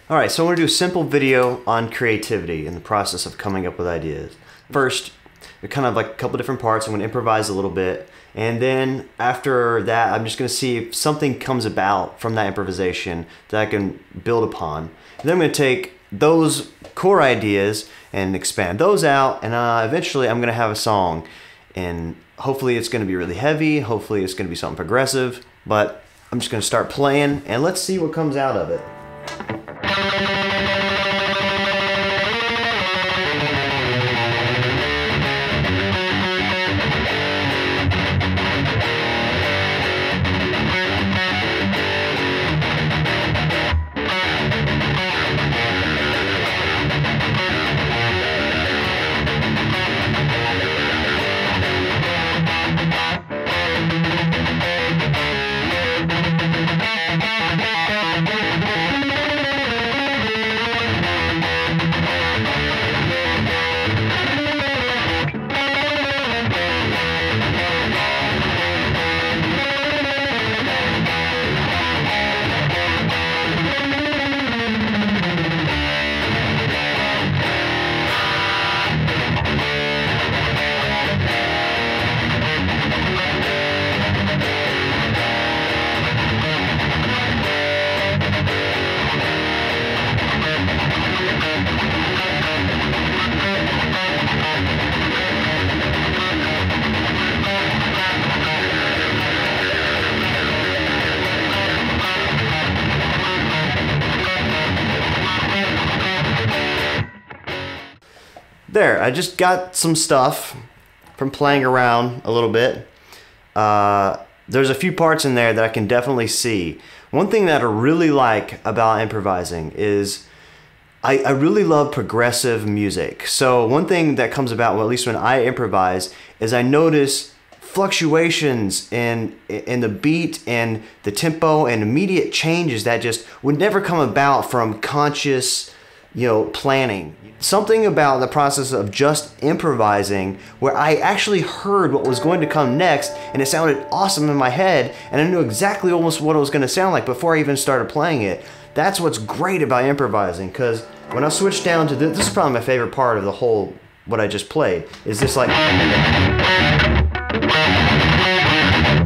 Alright, so I want to do a simple video on creativity and the process of coming up with ideas. First, kind of like a couple different parts. I'm going to improvise a little bit, and then after that I'm just going to see if something comes about from that improvisation that I can build upon. And then I'm going to take those core ideas and expand those out, and eventually I'm going to have a song, and hopefully it's going to be really heavy, hopefully it's going to be something progressive, but I'm just going to start playing and let's see what comes out of it. There, I just got some stuff from playing around a little bit. There's a few parts in there that I can definitely see. One thing that I really like about improvising is I really love progressive music. So one thing that comes about, well, at least when I improvise, is I notice fluctuations in the beat and the tempo and immediate changes that just would never come about from conscious, planning. Something about the process of just improvising where I actually heard what was going to come next and it sounded awesome in my head and I knew exactly almost what it was going to sound like before I even started playing it. That's what's great about improvising, because when I switch down to this is probably my favorite part of the whole, what I just played, is this like,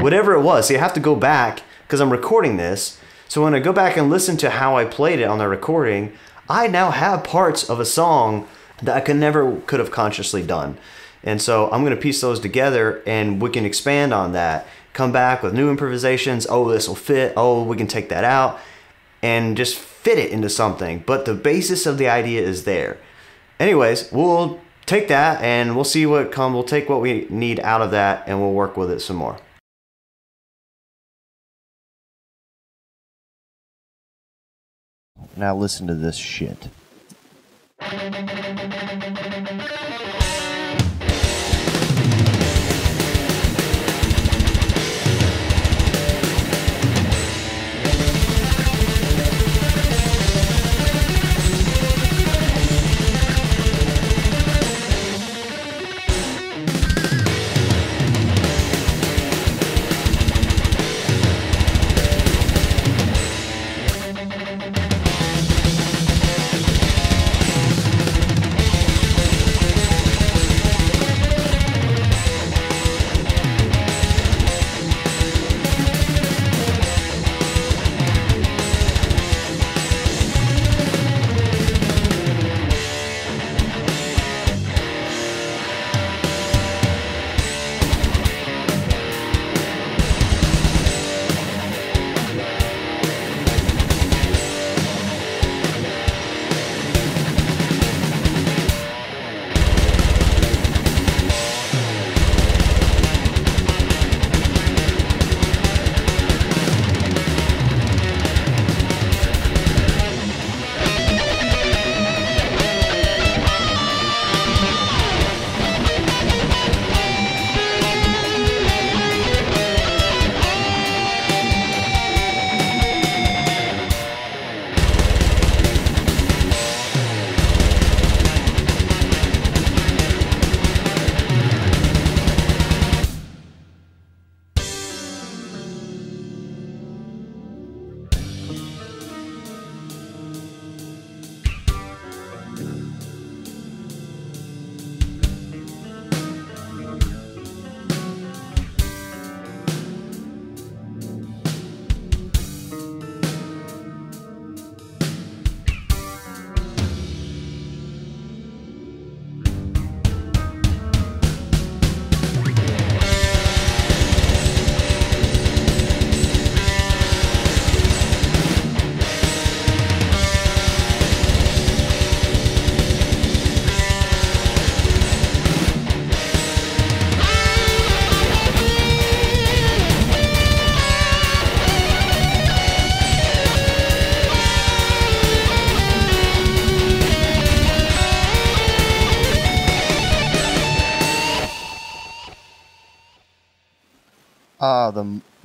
whatever it was. See, I have to go back because I'm recording this. So when I go back and listen to how I played it on the recording, I now have parts of a song that I could have consciously done. And so I'm going to piece those together and we can expand on that. Come back with new improvisations. Oh, this will fit. Oh, we can take that out and just fit it into something. But the basis of the idea is there. Anyways, we'll take that and we'll see what comes. We'll take what we need out of that and we'll work with it some more. Now listen to this shit.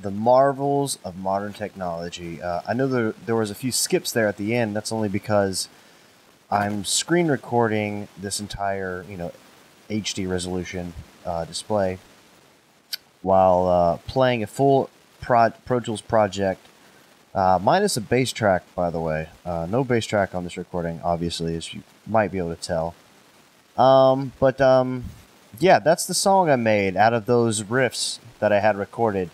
The marvels of modern technology. I know there was a few skips there at the end. That's only because I'm screen recording this entire, HD resolution display while playing a full Pro Tools project, minus a bass track, by the way. No bass track on this recording, obviously, as you might be able to tell. Yeah, that's the song I made out of those riffs that I had recorded.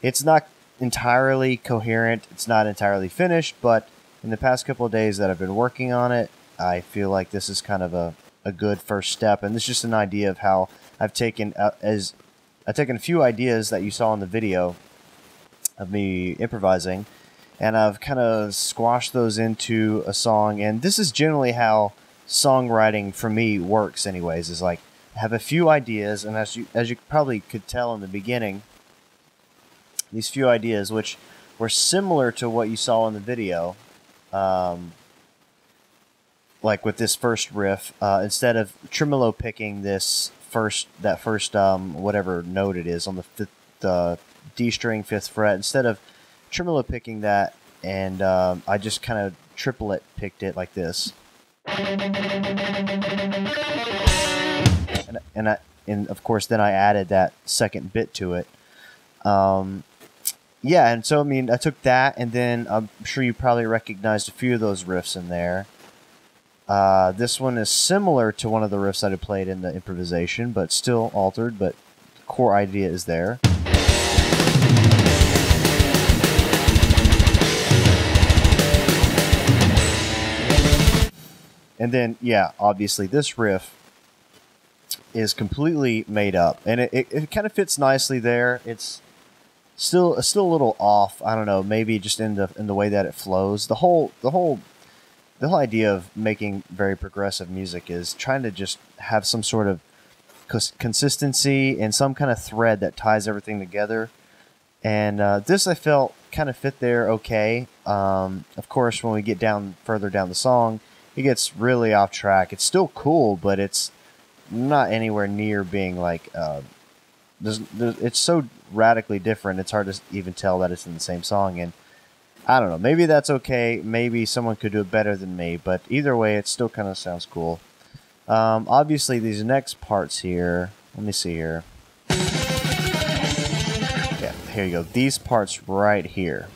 It's not entirely coherent, it's not entirely finished, but in the past couple of days that I've been working on it, I feel like this is kind of a good first step, and this is just an idea of how I've taken a few ideas that you saw in the video of me improvising, and I've kind of squashed those into a song, and this is generally how songwriting for me works anyways, is like I have a few ideas, and as you probably could tell in the beginning, these few ideas, which were similar to what you saw in the video, like with this first riff, instead of tremolo picking that first whatever note it is on the D string 5th fret, instead of tremolo picking that, and I just kind of triplet picked it like this, and of course then I added that second bit to it. Yeah, and so, I mean, I took that, and then I'm sure you probably recognized a few of those riffs in there. This one is similar to one of the riffs that I played in the improvisation, but still altered, but the core idea is there. And then, yeah, obviously this riff is completely made up, and it kind of fits nicely there. It's still a little off. I don't know, maybe just in the way that it flows. The whole idea of making very progressive music is trying to just have some sort of consistency and some kind of thread that ties everything together. And this I felt kind of fit there okay. Of course, when we get further down the song, it gets really off track. It's still cool, but it's not anywhere near being like it's so radically different, it's hard to even tell that it's in the same song, and I don't know, maybe that's okay, maybe someone could do it better than me, but either way, it still kind of sounds cool. Obviously, these next parts here, let me see here. Yeah, here you go, these parts right here.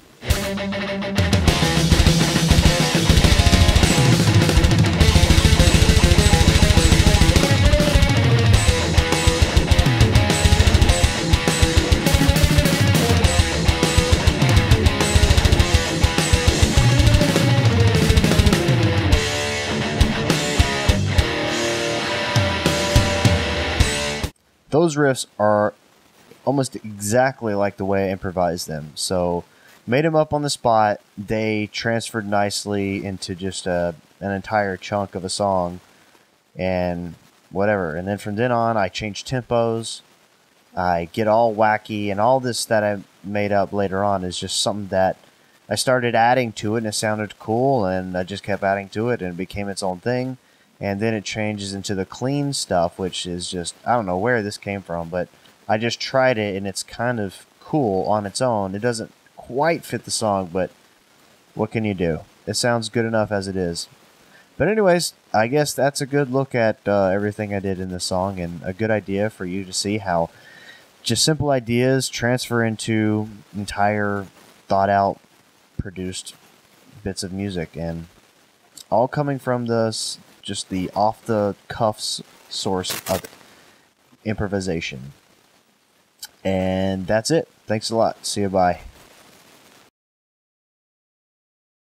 Those riffs are almost exactly like the way I improvised them. So, made them up on the spot. They transferred nicely into just an entire chunk of a song, and whatever. And then from then on, I changed tempos. I get all wacky, and all this that I made up later on is just something that I started adding to it, and it sounded cool, and I just kept adding to it, and it became its own thing. And then it changes into the clean stuff, which is just, I don't know where this came from, but I just tried it, and it's kind of cool on its own. It doesn't quite fit the song, but what can you do? It sounds good enough as it is. But anyways, I guess that's a good look at everything I did in the song, and a good idea for you to see how just simple ideas transfer into entire thought-out, produced bits of music, and all coming from just the off-the-cuffs source of improvisation. And that's it. Thanks a lot. See you. Bye.